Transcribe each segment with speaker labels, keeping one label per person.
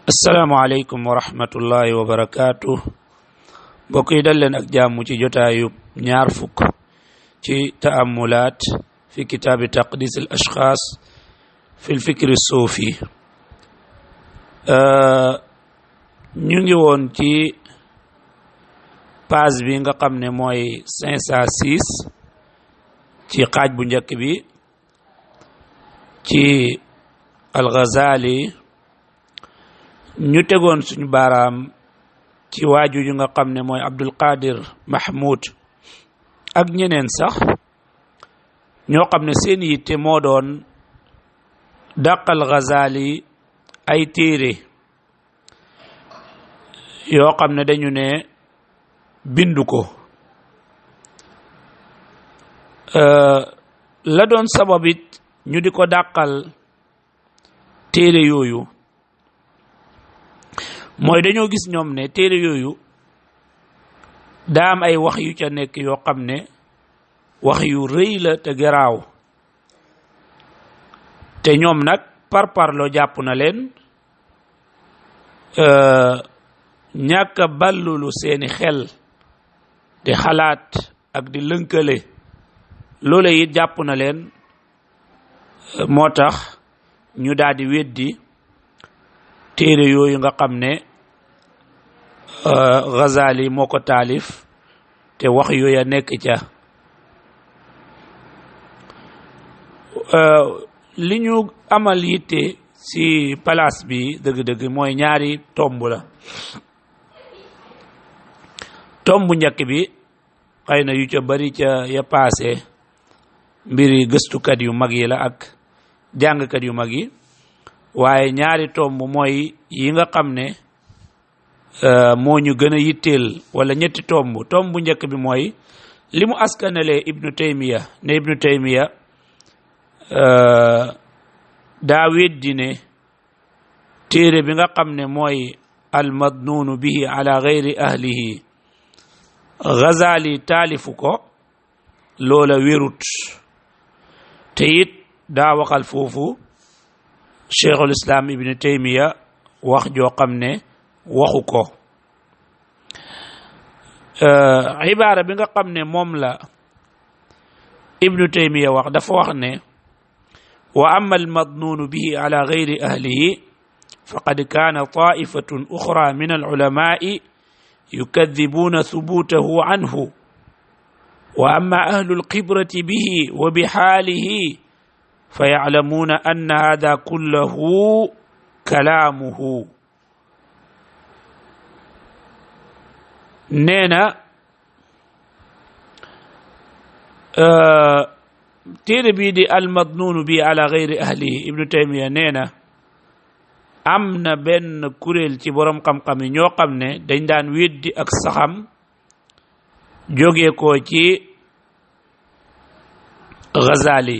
Speaker 1: asalaamaaleykum wa rahmatullahi wa barakaatu mbokk yi dal leen ak jàmm ci jotaayu ñaar fukk ci taamulaat fi kitaabi taqdis al ashxaas fi l fikri suufi ñu ngi woon ci page bi nga xam ne mooy 506 ci xaaj bu njëkk bi ci al-Ghazali ñu tegoon suñu baaraam ci waaju yu nga xam ne mooy Abdul Qadir Mahmoud ak ñeneen sax ñoo xam ne seen yitte moo doon dàqal Ghazali ay téere yoo xam ne dañu ne bindu ko la doon sababit ñu di ko dàqal téere yooyu mooy dañoo gis ñoom ne téere yooyu daa am ay wax yu ca nekk yoo xam ne wax yu rëy la te garaaw te ñoom nag parparloo jàpp na leen ñàkk a ballulu seeni xel di xalaat ak di lënkale loole it jàpp na leen moo tax ñu daal di weddi téere yooyu nga xam ne Ghazali moo ko taalif te wax yooya nekk ca li ñu amal yitte ci place bi dëgg-dëgg mooy ñaari tomb la tomb njëkk bi xëy na yu ca bari ca ya paase mbiri gëstukat yu mag yi la ak jàngkat yu mag yi waaye ñaari tomb mooy yi nga xam ne moo ñu gën a yitteel wala ñetti tomb bu njëkk bi mooy li mu askanalee Ibnu Taymiya ne Ibnu Taymiya daa weddi ne téere bi nga xam ne mooy almadnuunu bihi ala gayri ahlihi Ghazali taalifu ko loola wérut te it daa waxal foofu cheikhul islam Ibnu Taymiya wax joo xam ne waxu ko ibaara bi nga xam ne moom la Ibnu Taymiya wax dafa wax ne wa amma almadnuunu bihi ala gayri ahlihi faqad kaana taifatun uxra min alulamaai yukadibuuna thubutahu anhu wa amma ahlu alxibrati bihi wa bixaalihi fa yaclamuuna anna hada kullahu kalaamuhu nee na téere bii di almadnuunu bi ala gayri ahlihi Ibnu Taymiya nee na am na benn kuréel ci boroom xam-xam yi ñoo xam ne dañ daan weddi ak saxam jóge ko ci Ghazali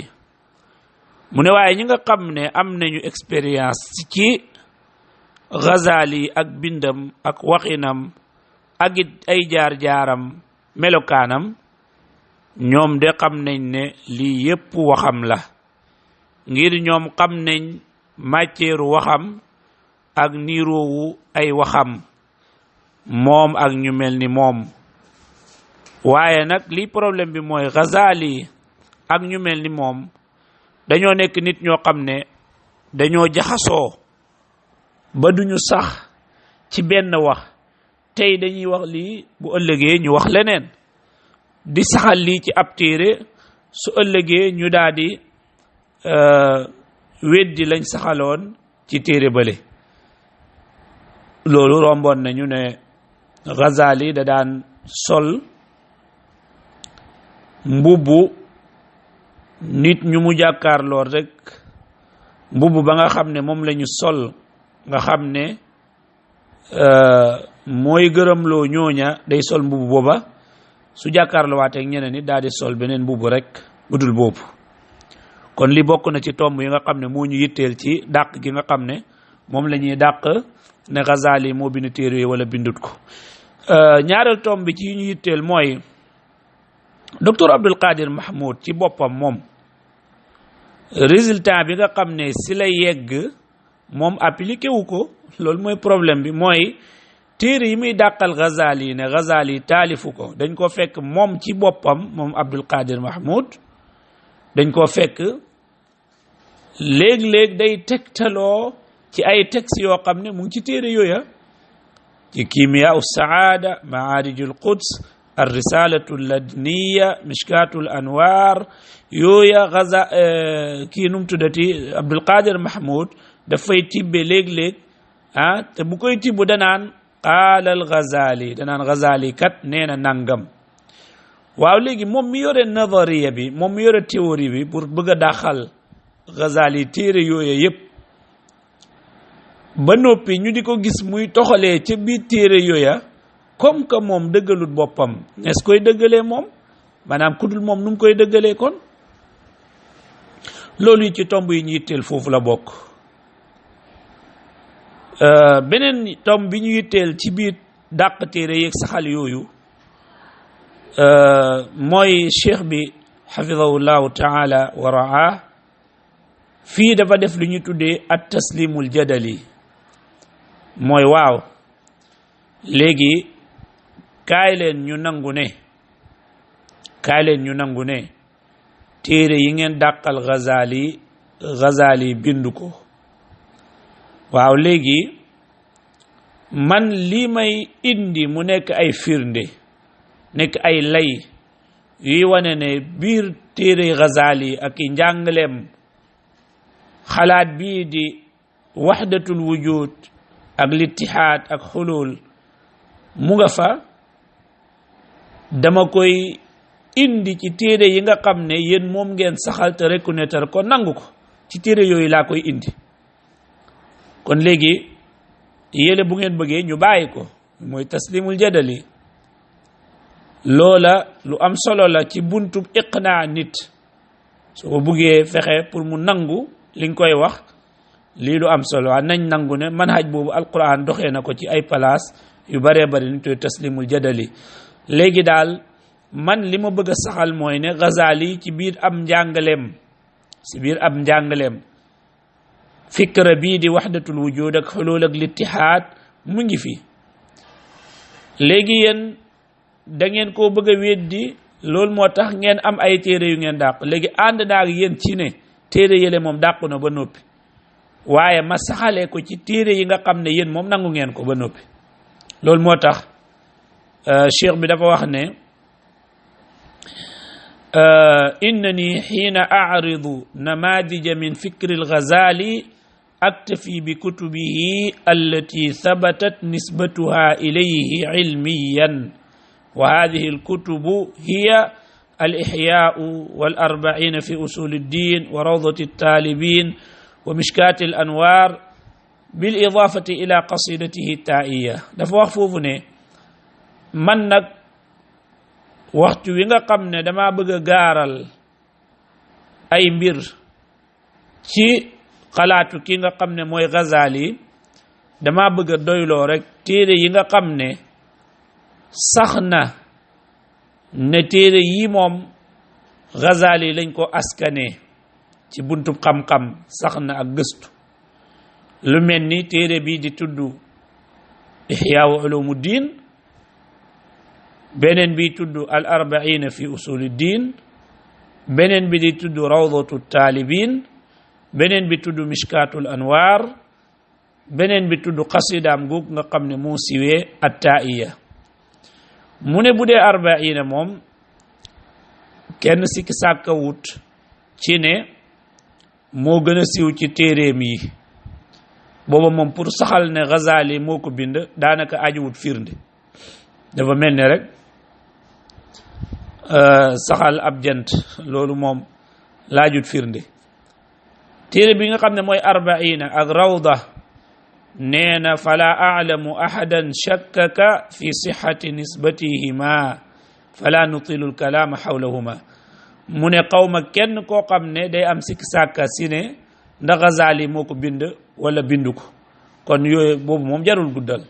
Speaker 1: mu ne waaye ñi nga xam ne am nañu expérience ci Ghazali ak bindam ak waxinam ak it ay jaar-jaaram melokaanam ñoom de xam nañ ne lii yépp waxam la ngir ñoom xam nañ matière waxam ak niiroowu ay waxam moom ak ñu mel ni moom waaye nag lii problème bi mooy Ghazali ak ñu mel ni moom dañoo nekk nit ñoo xam ne dañoo jaxasoo ba duñu sax ci benn wax tey dañuy wax lii bu ëllëgee ñu wax leneen di saxal lii ci ab téere su ëllëgee ñu daal di weddi lañ saxaloon ci téere bale loolu romboon nañu ne Ghazali da daan sol mbubbu nit ñu mu jàkkaar lool rek mbubb ba nga xam ne moom lañu sol nga xam ne mooy gërëmloo ñooña day sol mbubb booba su jàkkaarloo waateeg ñeneen nit daal di sol beneen mbubb rek budul boobu kon li bokk na ci tomb yi nga xam ne moo ñu yitteel ci dàq gi nga xam ne moom la ñuy dàq ne Ghazali moo bind téere wala bindut ko ñaareel tomb bi ci ñu yitteel mooy docteur Abdul Qadir Mahmoud ci boppam moom résultat bi nga xam ne si la yegg moom appliqué wu ko loolu mooy problème bi mooy téere yi muy dàqal Ghazali ne Ghazali taalifu ko dañ ko fekk moom ci boppam moom Abdul Qadir Mahmoud dañ ko fekk léeg-léeg day tegtaloo ci ay textes yoo xam ne mu ngi ci téere yooya ci Kimya Saada Maarij al Quds Ar-Risalatu Ladniya Mishkatu Anwar yooya kii num tuddati Abdul Qadir Mahmoud dafay tibbe léeg-léeg te bu koy tibbu danaan qaala al Ghazali danaan Ghazali kat nee na nangam waaw léegi moom mi yore nazariya bi moom mi yore théorie bi pour bëgg a daxal Ghazali téere yooya yépp ba noppi ñu di ko gis muy toxalee ca biir téere yooya comme que moom dëggalut boppam est-ce koy dëggalee moom maanaam kudul moom nu mu koy dëggalee kon loolu yi ci tomb yi ñu yitteel foofu la bokk beneen tomb bi ñu yitteel ci biir dàq téere yeeg saxal yooyu mooy cheikh bi xafidahullahu taala wa raa fii dafa def lu ñu tuddee at taslimul jadali mooy waaw léegi kaay leen ñu nangu ne téere yi ngeen dàqal Ghazali bindu ko waaw léegi man lii may indi mu nekk ay firnde nekk ay lay yuy wane ne biir téere Ghazali ak i njàngaleem xalaat bii di waxdatul wujud ak littihaad ak xulul mu nga fa dama koy indi ci téere yi nga xam ne yéen moom ngeen saxal te reconnaître ko nangu ko ci téere yooyu laa koy indi kon léegi yéle bu ngeen bëggee ñu bàyyi ko mooy taslimul jadali loola lu am solo la ci buntub iqnaa nit soo ko buggee fexe pour mu nangu li nga koy wax lii lu am solo nañ nangu ne manhaj boobu alquran doxee na ko ci ay place yu baree bari ni tuy taslimul jadali léegi daal man li ma bëgg a saxal mooy ne Ghazali ci biir am njàngaleem fikra bii di waxdatul wujud ak xulul ak littihaad mu ngi fi léegi yéen da ngeen koo bëgg a weddi loolu moo tax ngeen am ay téere yu ngeen dàq léegi ànd naa ak yéen ci ne téere yële moom dàqu na ba noppi waaye ma saxalee ko ci téere yi nga xam ne yéen moom nangu ngeen ko ba noppi loolu moo tax cheikh bi dafa wax ne innani xiina acridu namadija min fikri al-Ghazali aktafi bi kutubihi allati thabatat nisbatuha ilayhi cilmiyan wa hadihi alkutubu hiya الإحياء والأربعين في أصول الدين وروضة الطالبين ومشكات الأنوار بالإضافة إلى قصيدته التائية dafa wax foofu ne man nag waxtu wi nga xam ne dama bëgg a gaaral ay mbir ci xalaatu ki nga xam ne mooy Ghazali dama bëgg a doyloo rek téere yi nga xam ne sax na ne téere yi moom Ghazali lañ ko askane ci buntub xam-xam sax na ak gëstu lu mel ni téere bi di tudd Ihya Ulumuddin beneen bi tudd al arbaina fi usuluddin beneen bi di tudd rawdatu talibin beneen bi tudd mishkatul anwar beneen bi tudd xasidaam goog nga xam ne moo siwee attaiya mu ne bu dee arbaina moom kenn sikki sàkka wut ci ne moo gën a siw ci téeréem yi booba moom pour saxal ne Ghazali moo ko bind daanaka ajuwut firnde dafa mel ne rek saxal ab jant loolu moom laajut firnde téere bi nga xam ne mooy arbaina ak rawda nee na fala a'lamu ahadan shakkaka fi sixati nisbatihima fala nutilu lkalaama xawlahuma mu ne xawma kenn koo xam ne day am sikki sàkka si ne ndax Ghazali moo ko bind wala bindu ko kon yooyu boobu moom jarul guddal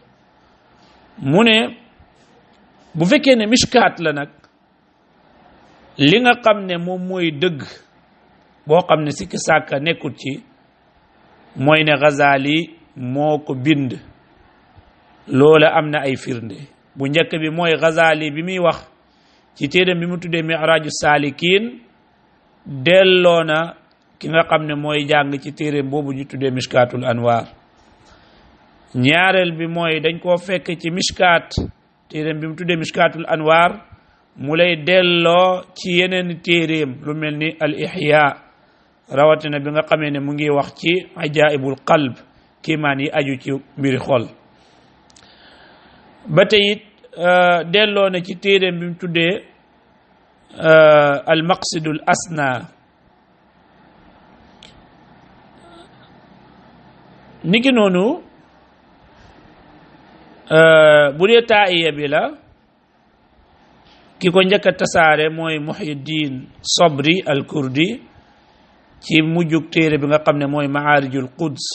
Speaker 1: mu ne bu fekkee ne mishkaat la nag li nga xam ne moom mooy dëgg boo xam ne sikki sàkka nekkut ci mooy ne Ghazali moo ko bind loola am na ay firnde bu njëkk bi mooy Ghazali bi muy wax ci téeram bi mu tuddee Mi'raaju Saalikiin delloo na ki nga xam ne mooy jàng ci téeram boobu ñu tuddee Mishkaatul Anwaar ñaareel bi mooy dañ koo fekk ci Mishkaat téeram bi mu tuddee Mishkaatul Anwaar mu lay delloo ci yeneen téeréem lu mel ni al Ihya rawatina bi nga xamee ne mu ngi wax ci ajaibul qalb kiimaan yi aju ci mbiri xol ba tey it delloo na ci téeréem bi mu tuddee al maqsidul asna niki noonu bu dee taa'iya bi la ki ko njëkk a tasaare mooy Muhyiddin Sabri al Kurdi ci mujjug téere bi nga xam ne mooy Ma'aarijul Quds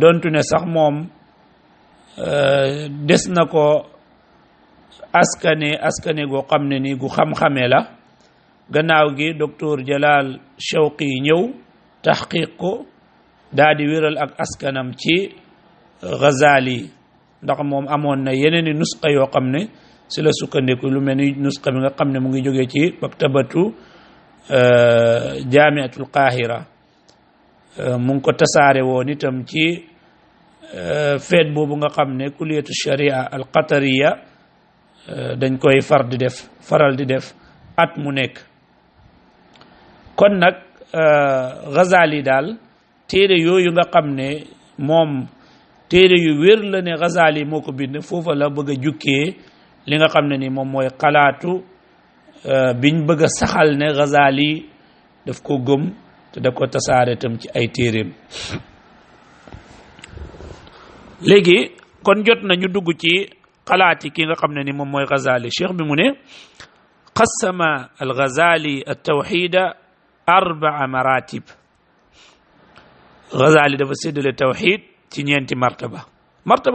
Speaker 1: dontu ne sax moom des na ko askane goo xam ne ni gu xam-xame la gannaaw gi docteur Jalal Shawqi ñëw taxqiq ko daa di wéral ak askanam ci Ghazali ndax moom amoon na yeneen i nusqa yoo xam ne si la sukkandiku lu mel ni nusqa bi nga xam ne mu ngi jógee ci maktabatu jaamiatul Qahira mu ngi ko tasaare woon itam ci feet boobu nga xam ne kulliyatu sharia al qatariya dañ koy faral di def at mu nekk kon nag Ghazali daal téere yooyu nga xam ne moom téere yu wér la ne Ghazali moo ko bind foofa la bëgg a jukkee li nga xam ne ni moom mooy xalaatu biñ bëgg a saxal ne Ghazali daf ko gëm te da ko tasaare tam ci ay téeréem léegi kon jot na ñu dugg ci xalaati ki nga xam ne ni moom mooy Ghazali cheikh bi mu ne qassama al Ghazali al tawxida 4 maratib Ghazali dafa séddale tawxid ci ñeenti martaba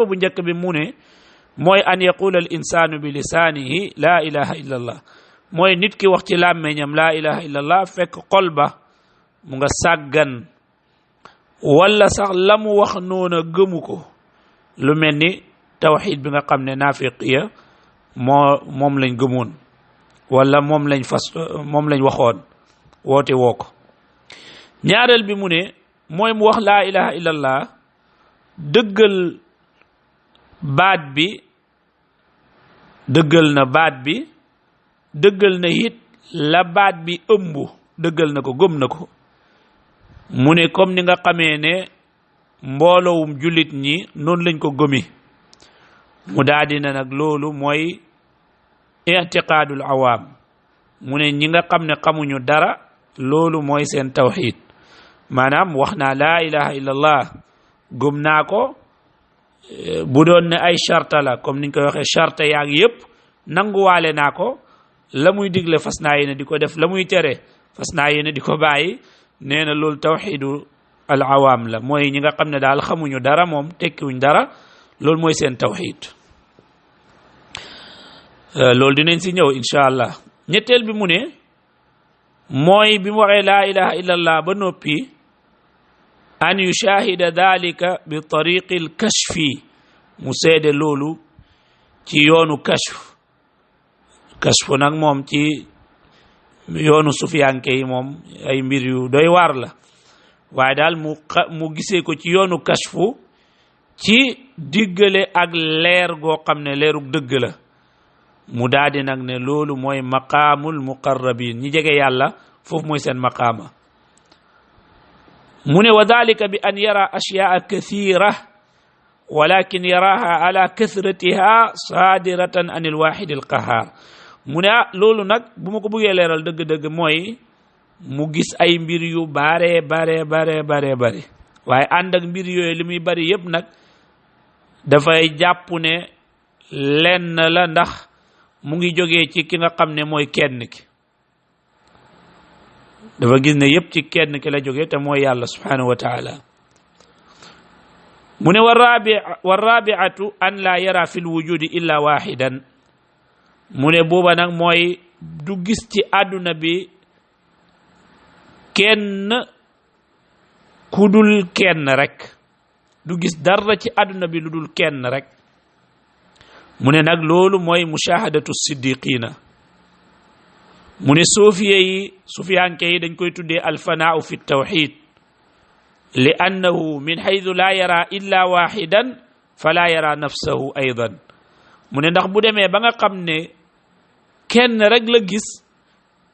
Speaker 1: bu njëkk bi mu ne mooy an yaqula al insanu bi lisaanihi la ilaha illa allah mooy nit ki wax ci làmmeñam la ilaha illa allah fekk xol ba mu nga sàggan wala sax la mu wax noona gëmu ko lu mel ni tawxid bi nga xam ne naafiqiya moom lañ gëmoon wala moom lañ waxoon woote woo ko ñaareel bi mu ne mooy mu wax laa ilaha illallah dëggal baat bi dëggal na it la baat bi ëmb dëggal na ko gëm na ko mu ne comme ni nga xamee ne mboolowum jullit ñi noonu lañ ko gëmi mu daadi na nag loolu mooy i'tiqaadul awaam mu ne ñi nga xam ne xamuñu dara loolu mooy seen tawxid maanaam wax naa laa ilaha illallah gëm naa ko bu doon ne ay charta la comme niñ koy waxee charta yaag yépp nanguwaale naa ko la muy digle fas naa yéene di ko def la muy tere fas naa yéene di ko bàyyi nee na loolu tawxidu al awaam la mooy ñi nga xam ne daal xamuñu dara moom tekkiwuñ dara loolu mooy seen tawxid loolu dinañ si ñëw incha allah ñetteel bi mu ne mooy bi mu waxee laa ilaha illallah ba noppi an yushahida dalika bi tariqi al kashfi mu seede loolu ci yoonu kashfu nag moom ci yoonu sufiyanke yi moom ay mbir yu doy waar la waaye daal mu gisee ko ci yoonu kashfu ci diggale ak leer goo xam ne leerug dëgg la mu daadi nag ne loolu mooy maqaamul muqarrabin ñi jege yàlla foofu mooy seen maqaama mu ne wa dalika bi an yara ashyaa kathira walakin yaraha ala kathratiha sadiratan an alwahid alqahar mu ne loolu nag bu ma ko bëggee leeral dëgg-dëgg mooy mu gis ay mbir yu bare waaye ànd ak mbir yooyu li muy bari yëpp nag dafay jàpp ne lenn la ndax mu ngi jógee ci ki nga xam ne mooy kenn ki dafa gis ne yëpp ci kenn ki la jógee te mooy yàlla subhanahu wa taala mu ne wa rabiatu an la yara fi lwujudi illa waxidan mu ne booba nag mooy du gis ci àdduna bi kenn ku dul kenn rek du gis dara ci àdduna bi lu dul kenn rek mu ne nag loolu mooy mushahadatu siddiqina mu ne sufiyanke yi dañ koy tuddee alfanaau fi tawxid li annahu min xaytu laa yara illa waxidan fala yara nafsahu aydan mu ne ndax bu demee ba nga xam ne kenn rek la gis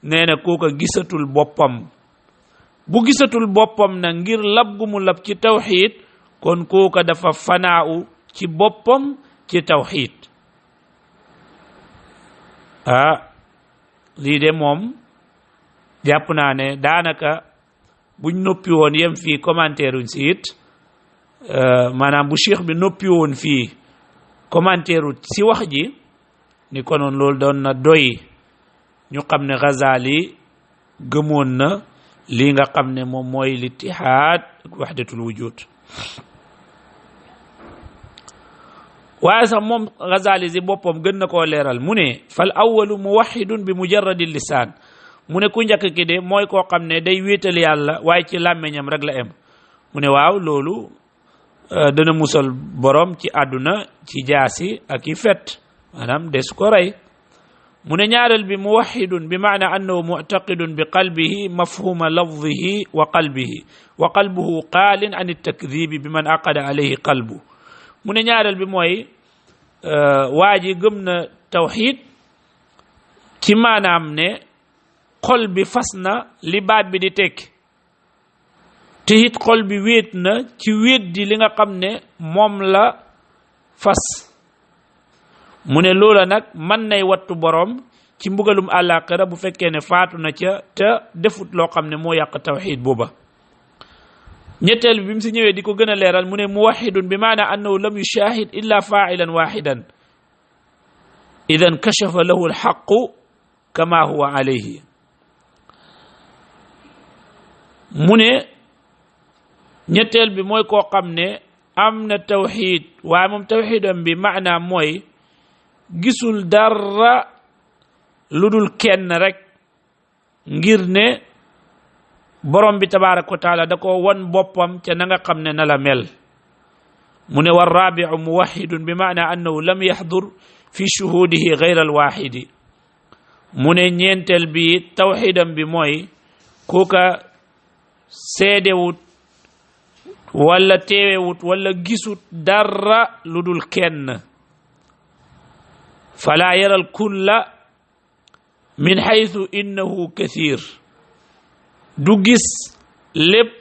Speaker 1: nee na kooka gisatul boppam bu gisatul boppam na ngir lab gu mu lab ci tawxid kon kooka dafa fanaaw ci boppam ci tawxid lii de moom jàpp naa ne daanaka buñ noppi woon yem fii commentaire uñ si it maanaam bu cheikh bi noppi woon fii commentaire u si wax ji ni konoon loolu doon na doy ñu xam ne Ghazali gëmoon na lii nga xam ne moom mooy littihaad ak wahdatul wujud waaye sax moom Ghazali si boppam gën na koo leeral mu ne fal awalu muwahidun bi mujarradi lisaan mu ne ku njëkk ki de mooy koo xam ne day wéetal yàlla waaye ci làmmeñam rek la em mu ne waaw loolu dana musal borom ci àdduna ci jaasi ak i fet maanaam des ko rey mu ne ñaareel bi muwahidun bi maana annahu muctaqidun bi qalbihi mafhuma lafdihi wa qalbuhu qaalin an takdibi bi man aqada alayhi qalbu mu ne ñaareel bi mooy waa ji gëm na tawxid ci maanaam ne xol bi fas na li baat bi di tekki te it xol bi wéet na ci weddi li nga xam ne moom la fas mu ne loola nag mën nay wattu borom ci mbugalum àllaaxira bu fekkee ne faatu na ca te defut loo xam ne moo yàq tawxid booba ñetteel bi mu si ñëwee di ko gën a leeral mu ne muwahidun bi maana annahu lam yushahid illa failan waxidan idan kashafa lahu alxaqu kama huwa alayhi mu ne ñetteel bi mooy koo xam ne am na tawxid waaye moom tawxidam bi maanaam mooy gisul dara lu dul kenn rek ngir ne borom bi tabaraka wa taala da ko won boppam ca na nga xam ne na la mel mu ne war rabiu muwahidun bi maana annahu lam yaxdur fi shuhudihi gayra alwaxidi mu ne ñeenteel bi tawxidam bi mooy kooka seedewut wala teewewut wala gisut dara lu dul kenn fala yara alkulla min xaytu innahu kathir du gis lépp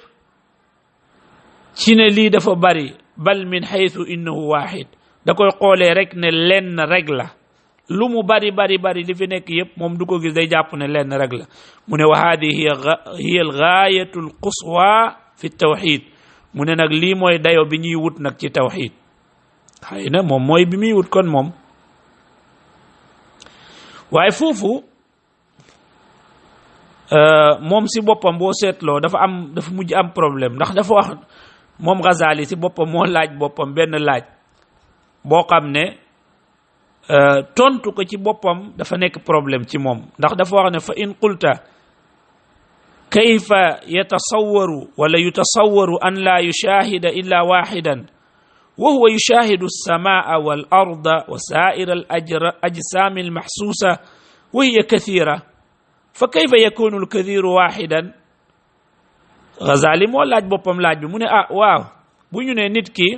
Speaker 1: ci ne lii dafa bari bal min xaytu innahu waxid da koy xoolee rek ne lenn rek la lu mu bari li fi nekk yépp moom du ko gis day jàpp ne lenn rek la mu ne wa hadihi hiya algaayatu alquswa fi tawxid mu ne nag lii mooy dayo bi ñuy wut nag ci tawxid xëy na moom mooy bi muy wut kon moom waaye foofu moom si boppam boo seetloo dafa mujj am problème ndax dafa wax moom Ghazali si boppam moo laaj boppam benn laaj boo xam ne tontu ko ci boppam dafa nekk problème ci moom ndax dafa wax ne fa in qulta kayfa yatasawwaru wala yutasawwaru an la yushahida illa waxidan wa huwa yushahidu alsamaa wal arda wa saa'ira al ajsam al mahsusa wa hiya kathira fa kayfa yakunu al kathiru waxidan Ghazali moo laaj boppam laaj bi mu ne waaw bu ñu ne nit ki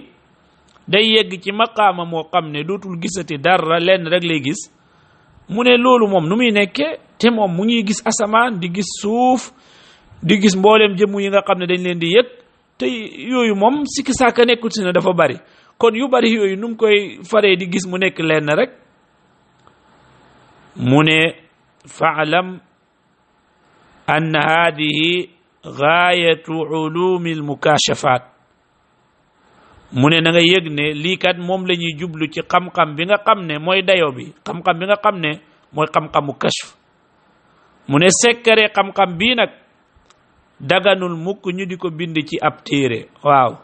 Speaker 1: day yegg ci maqaama moo xam ne dootul gisati dara lenn rek lay gis mu ne loolu moom nu muy nekke te moom mu ngi gis asamaan di gis suuf di gis mboolem jëmm yi nga xam ne dañ leen di yëg te yooyu moom sikki saaka nekkul si ne dafa bari kon yu bari yooyu nu mu koy faree di gis mu nekk lenn rek mu ne fa'lam anna hadihi gaayatu ulumi almukashafat mu ne na nga yëg ne lii kat moom la ñuy jublu ci xam-xam bi nga xam ne mooy dayo bi xam-xam bi nga xam ne mooy xam-xamu kashf mu ne sekkare xam-xam bii nag daganul mukk ñu di ko bind ci ab téere waaw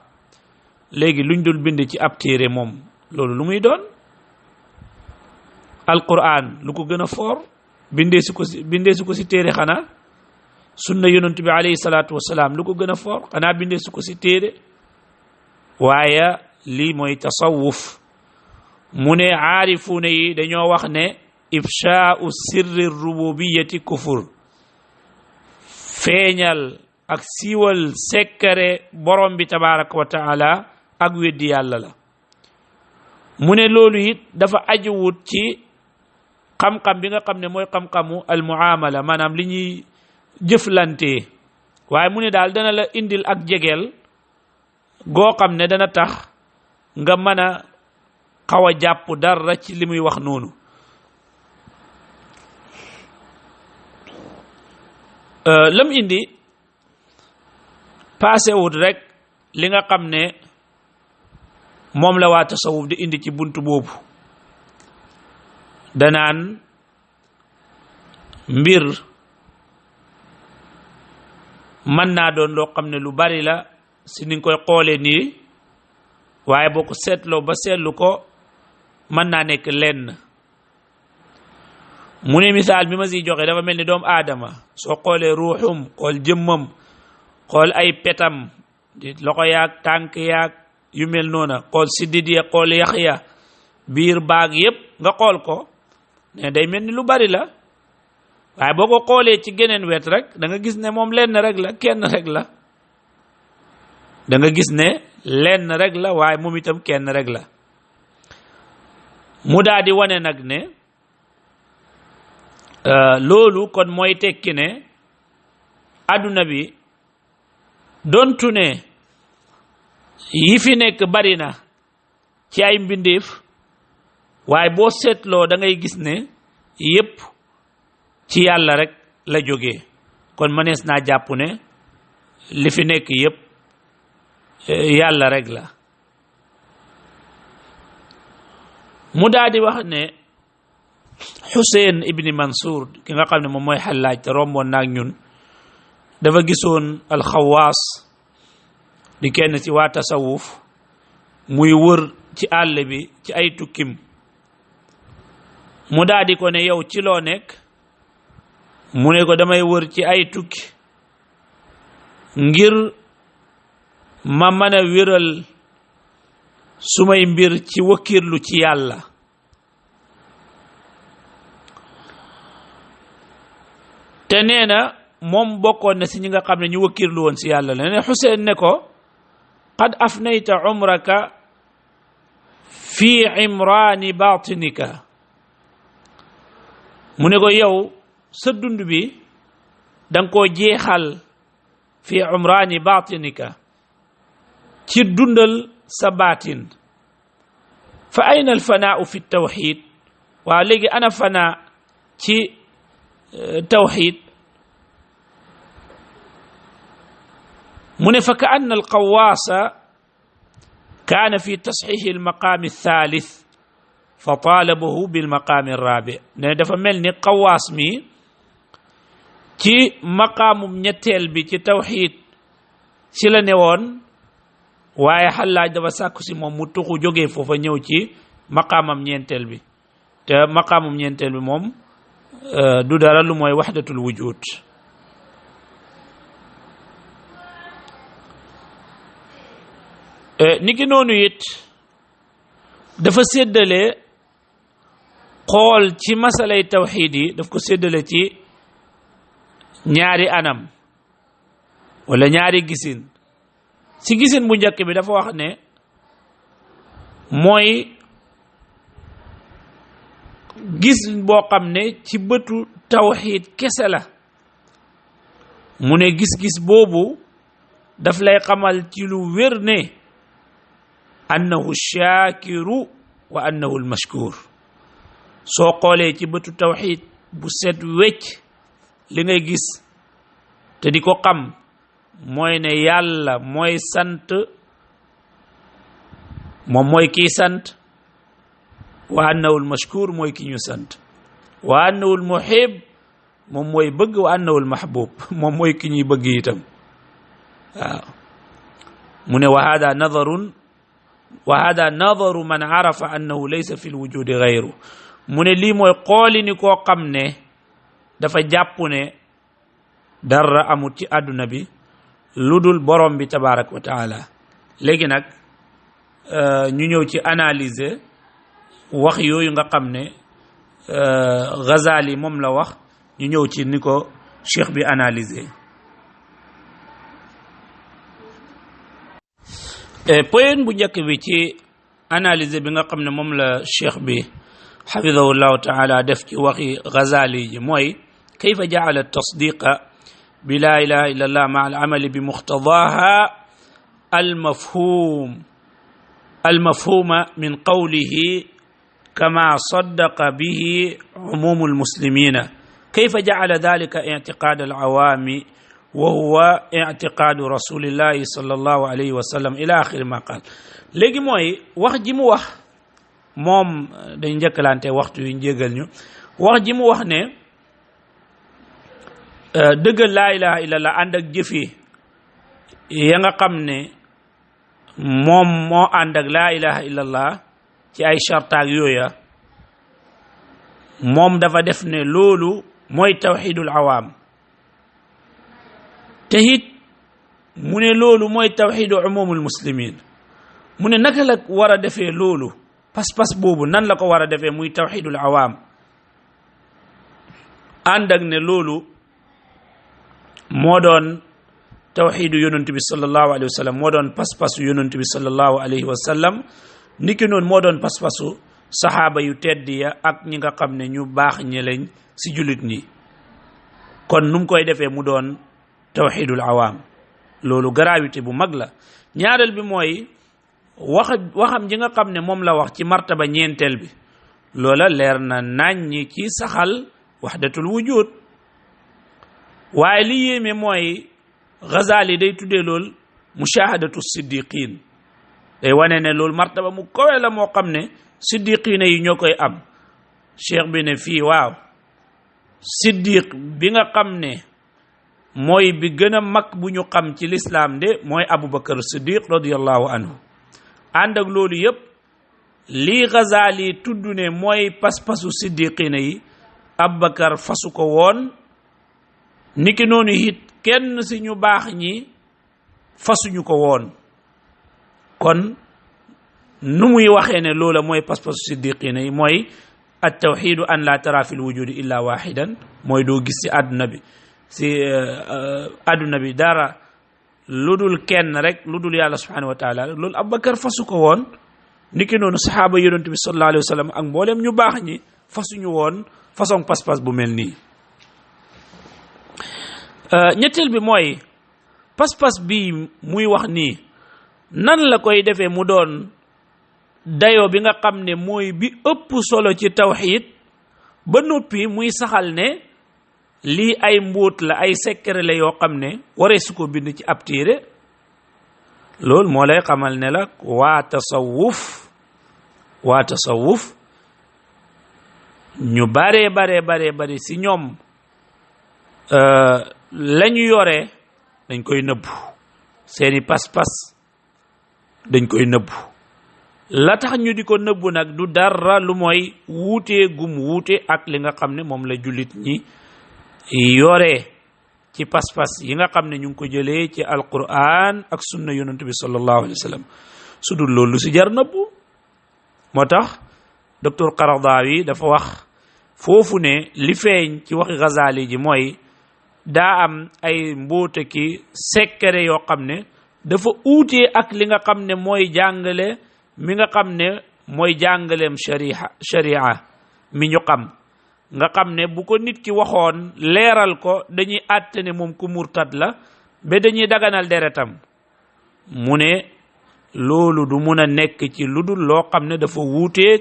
Speaker 1: léegi luñ dul bind ci ab téere moom loolu lu muy doon alquran lu ko gën a foor bindee su ko si téere xanaa sunna yonent bi alayhi salaatu wasalaam lu ko gën a foor xanaa bindee su ko si téere waaye lii mooy tasawuf mu ne aarifuuna yi dañoo wax ne ifshaau sirri rububiyati kufur feeñal ak siiwal sekkare borom bi tabaraka wa taala ak weddi yàlla la mu ne loolu it dafa ajuwut ci xam-xam bi nga xam ne mooy xam-xamu al muamala maanaam li ñuy jëflante waaye mu ne daal dana la indil ak jegeel goo xam ne dana tax nga mën a xaw a jàpp dara ci li muy wax noonu lam indi passé wut rek li nga xam ne moom la waa tasawuf di indi ci buntu boobu danaan mbir mën naa doon loo xam ne lu bari la si ni nga koy xoolee nii waaye boo ko seetloo ba seetlu ko mën naa nekk lenn mu ne misaal bi ma siy joxe dafa mel ni doomu aadama soo xoolee ruuxum xool jëmmam xool ay petam di loxo yaag tànk yaag yu mel noona xool siddit ya xool yax ya biir baag yépp nga xool ko ne day mel ni lu bari la waaye boo ko xoolee ci geneen wet rek da nga gis ne moom lenn rek la kenn rek la da nga gis ne lenn rek la waaye moom itam kenn rek la mu daal di wane nag ne loolu kon mooy tekki ne adduna bi dontu ne yi fi nekk bari na ci ay mbindeef waaye boo seetloo da ngay gis ne yépp ci yàlla rek la jógee kon mënees naa jàpp ne li fi nekk yépp yàlla rek la mu daal di wax ne Xuseyn ibni Mansour ki nga xam ne moom mooy Xallaaj te romboon naag ñun dafa gisoon alxawaas di kenn ci waa tasawuf muy wër ci àll bi ci ay tukkim mu daal di ko ne yow ci loo nekk mu ne ko damay wër ci ay tukki ngir ma mën a wéral sumay mbir ci wakkirlu ci yàlla te nee na moom bokkoon na si ñi nga xam ne ñu wakkirlu woon si yàlla la ne Xuseyn ne ko qad afnayta umraka fi imraani batinika mu ne ko yow sa dund bi danga koo jeexal fi umraani batinika ci dundal sa baatin fa ayna alfanaau fi tawxid waaw léegi ana fana ci tawxid mu ne fa ka anna alqawaasa kaana fi tasxiixi almaqaami althalith fa taalabahu bilmaqaami alraabi ne dafa mel ni qawaas mi ci maqaamum ñetteel bi ci tawxid ci la newoon waaye Xallaaj dafa sàkku si moom mu tuxu jógee foofa ñëw ci maqaamam ñeenteel bi te maqaamum ñeenteel bi moom du dara lu mooy waxdatul wujud niki noonu it dafa séddale xool ci masalay tawxiid yi daf ko séddale ci ñaari anam wala ñaari gisin si gisin bu njëkk bi dafa wax ne mooy gis boo xam ne ci bëtu tawxiid kese la mu ne gis-gis boobu daf lay xamal ci lu wér ne annahu shaakiru wa annahu almashkur soo xoolee ci bëtu tawxiid bu set wecc li ngay gis te di ko xam mooy ne yàlla mooy sant moom mooy kiy sant wa annahu almashkur mooy ki ñu sant wa annahu almuhib moom mooy bëgg wa annahu almahbub moom mooy ki ñuy bëgg itam waaw mu ne wa hada nadaru man arafa annahu laysa fi lwujudi gayru mu ne lii mooy xooli ni koo xam ne dafa jàpp ne dara amut ci àdduna bi lu dul borom bi tabarak wa taala. léegi nag ñu ñëw ci analyser wax yooyu nga xam ne Ghazali moom la wax, ñu ñëw ci ni ko cheikh bi analyser. point bu njëkk bi ci analyser bi nga xam ne moom la cheikh bi xafidahu llahu taala def ci waxi Ghazali ji mooy kayfa jaala tasdiqa bi la ilaha illa allah maa al amali bi muqtadaha المفهوم من قوله كما صدق به عموم المسلمين كيف جعل ذلك اعتقاد العوام وهو اعتقاد رسول الله صلى الله عليه وسلم إلى آخر ما قال. léegi mooy wax ji mu wax moom dañ njëkkalante waxtu yu njégal ñu wax ji mu wax ne dëggal laa ilaha illallah ànd ak jëfi ya nga xam ne moom moo ànd ak laa ilaha illallah ci ay chartaak yooya, moom dafa def ne loolu mooy tawxidul awaam, te it mu ne loolu mooy tawxidu umumul muslimin. mu ne naka la war a defee loolu, pas-pas boobu nan la ko war a defee muy tawxidul awaam ànd ak ne loolu moo doon tawxidu yonent bi sallallahu alayhi wa sallam, moo doon pas-pasu yonent bi sallallahu alayhi wa sallam, niki noonu moo doon pas-pasu saxaaba yu tedd ya ak ñi nga xam ne ñu baax ñi lañ si jullit ñi. kon nu mu koy defee mu doon tawxidul awaam, loolu gravité bu mag la. ñaareel bi mooy waxam ji nga xam ne moom la wax ci martaba ñeenteel bi, loola leer na naññi ci saxal waxdatul wujud. waaye li yéeme mooy Ghazali day tuddee lool mushahadatu siddiqin, day wane ne loolu martaba mu kawe la moo xam ne siddiqina yi ñoo koy am. cheikh bi ne fii waaw, siddiq bi nga xam ne mooy bi gën a mag bu ñu xam ci lislaam de mooy Abubakar Siddiq radiyallahu anhu. ànd ak loolu yëpp lii Ghazali tudd ne mooy pas-pasu siddiqina yi, Abubakar fasu ko woon, niki noonu it kenn si ñu baax ñi fasuñu ko woon. kon nu muy waxee ne loola mooy pas-pasu siddiqina yi mooy at tawxidu an la tara fi l wujudi illa waxidan, mooy doo gis ci àdduna bi dara lu dul kenn rek lu dul yàlla subhanahu wa taala. loolu Abubakar fasu ko woon, niki noonu saxaaba yonent bi sallallahu alayhi wa sallam ak mboolem ñu baax ñi fasuñu woon façon pas-pas bu mel nii. ñetteel bi mooy pas-pas bi muy wax nii nan la koy defee mu doon dayoo bi nga xam ne mooy bi ëpp solo ci tawxiid, ba noppi muy saxal ne lii ay mbóot la, ay secret la yoo xam ne waree su ko bind ci ab téere. loolu moo lay xamal ne la waa tasawuf ñu bare si ñoom lañu yore dañ koy nëbbu, seeni pas-pas dañ koy nëbbu. la tax ñu di ko nëbbu nag du dara lu mooy wuutee gum wuute ak li nga xam ne moom la jullit ñi yore ci pas-pas yi nga xam ne ñu ngi ko jëlee ci alquran ak sunna yonent bi sallallahu alayhi wa sallam. su dul loolu si jar nëbbu. moo tax docteur Qaradawi dafa wax foofu ne li feeñ ci waxi Ghazali ji mooy daa am ay mbóota ki secret yoo xam ne dafa uutee ak li nga xam ne mooy jàngale mi nga xam ne mooy jàngaleem sharia mi ñu xam, nga xam ne bu ko nit ki waxoon leeral ko dañuy àtte ne moom ku murtad la ba dañuy daganal deretam. mu ne loolu du mun a nekk ci lu dul loo xam ne dafa wuutee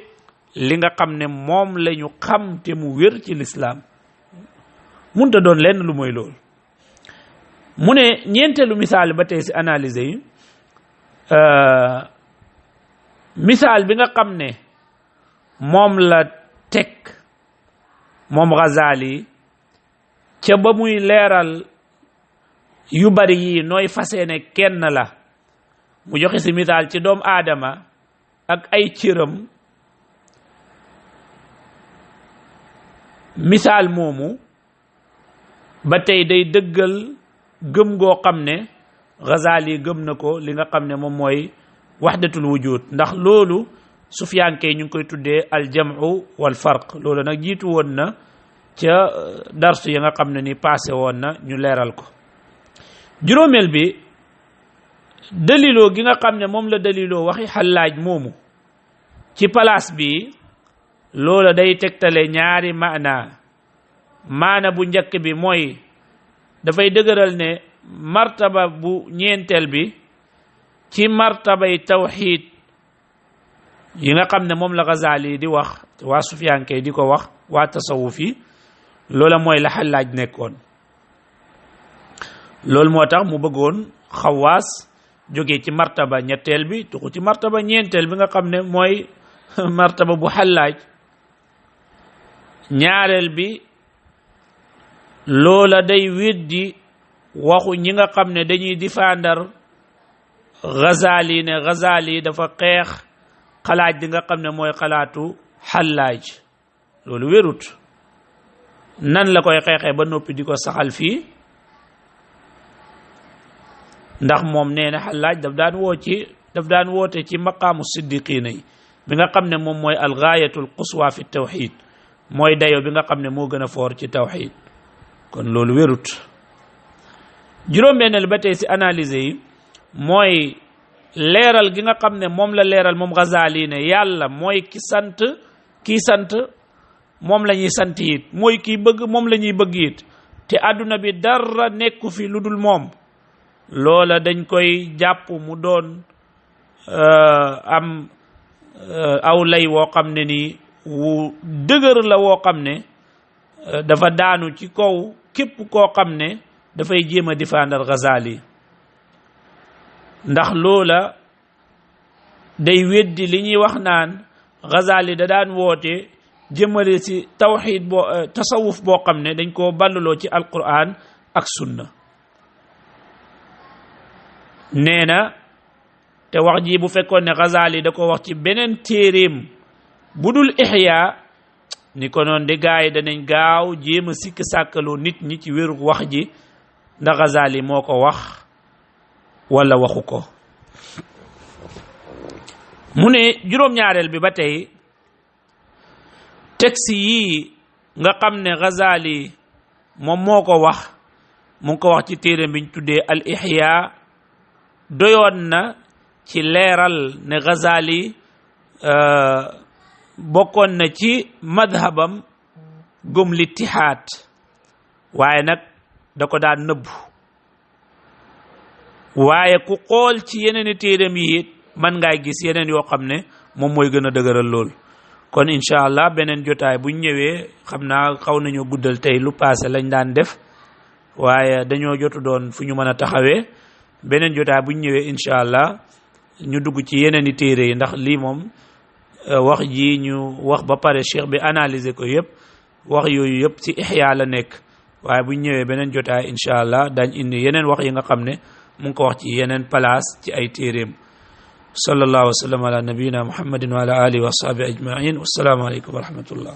Speaker 1: li nga xam ne moom la ñu xam te mu wér ci lislaam, munta doon lenn lu mooy loolu. mu ne ñeenteelu misaal ba tey si analyse yi, misaal bi nga xam ne moom la teg moom Ghazali ca ba muy leeral yu bari yi nooy fasee ne kenn la, mu joxe si misaal ci doomu aadama ak ay cëram. misaal moomu ba tey day dëggal gëm goo xam ne Ghazali gëm na ko li nga xam ne moom mooy waxdatul wujud ndax loolu sufiyanke ñu ngi koy tuddee aljamu wal farq loolu nag jiitu woon na ca darsu ya nga xam ne ni passé woon na ñu leeral ko juróomeel bi daliloo gi nga xam ne moom la daliloo waxi Xallaaj moomu ci palaas bi loola day tegtale ñaari maana bu njëkk bi mooy dafay dëgëral ne martaba bu ñeenteel bi ci martabay tawxiid yi nga xam ne moom la Ghazali di wax waa sufiyanke di ko wax waa tasawuf yi loola mooy la Xallaaj nekkoon loolu moo tax mu bëggoon Xawaas jóge ci martaba ñetteel bi tuxu ci martaba ñeenteel bi nga xam ne mooy martaba bu Xallaaj ñaareel bi loola day weddi waxu ñi nga xam ne dañuy défendre Ghazali ne Ghazali dafa xeex xalaat di nga xam ne mooy xalaatu Xallaaj loolu wérut nan la koy xeexee ba noppi di ko saxal fii ndax moom nee na Xallaaj daf daan woote ci maqaamu siddiqiina yi bi nga xam ne moom mooy algaayatul quswa fi tawxid mooy dayo bi nga xam ne moo gën a foor ci tawxid kon loolu wérut juróom-benneel ba tey si analyse yi mooy leeral gi nga xam ne moom la leeral moom Ghazali ne yàlla mooy kii sant moom la ñuy sant it mooy kii bëgg moom la ñuy bëgg it te àdduna bi dara nekku fi lu dul moom loola dañ koy jàpp mu doon am aw lay woo xam ne nii wu dëgër la woo xam ne dafa daanu ci kaw képp koo xam ne dafay jéem a défendre Ghazali ndax loola day weddi li ñuy wax naan Ghazali da daan woote jëmale ci tawxid tasawuf boo xam ne dañ koo balluloo ci alquran ak sunna nee na te wax ji bu fekkoon ne Ghazali da ko wax ci beneen téeréem bu dul Ihya ni ko noon de gaay yi danañ gaaw jéem a sikk sàkkaloo nit ñi ci wéru wax ji ndax Ghazali moo ko wax wala waxu ko mu ne juróom-ñaareel bi ba tey texte yii nga xam ne Ghazali moom moo ko wax mu ngi ko wax ci téeréem bi ñu tuddee al Ihya doyoon na ci leeral ne Ghazali bokkoon na ci madhabam gëm littihaad waaye nag da ko daan nëbbu waaye ku xool ci yeneen téeram yi it man ngay gis yeneen yoo xam ne moom mooy gën a dëgëral lool kon incha allah beneen jotaay buñ ñëwee xam naa xaw nañoo guddal tey lu paase lañ daan def waaye dañoo jotu doon fu ñu mën a taxawee beneen jotaay buñ ñëwee incha allah ñu dugg ci yeneen i téere yi ndax lii moom wax ji ñu wax ba pare cheikh bi analyser ko yëpp wax yooyu yëpp ci Ihya la nekk waaye buñ ñëwee beneen jotaay incha allah dañ indi yeneen wax yi nga xam ne mu ngi ko wax ci yeneen place ci ay téeréem sallallahu wa sallam ala nabiyina muhammadin wa ala alihi wa sahbihi ajmain wassalaamu aleykum wa rahmatullah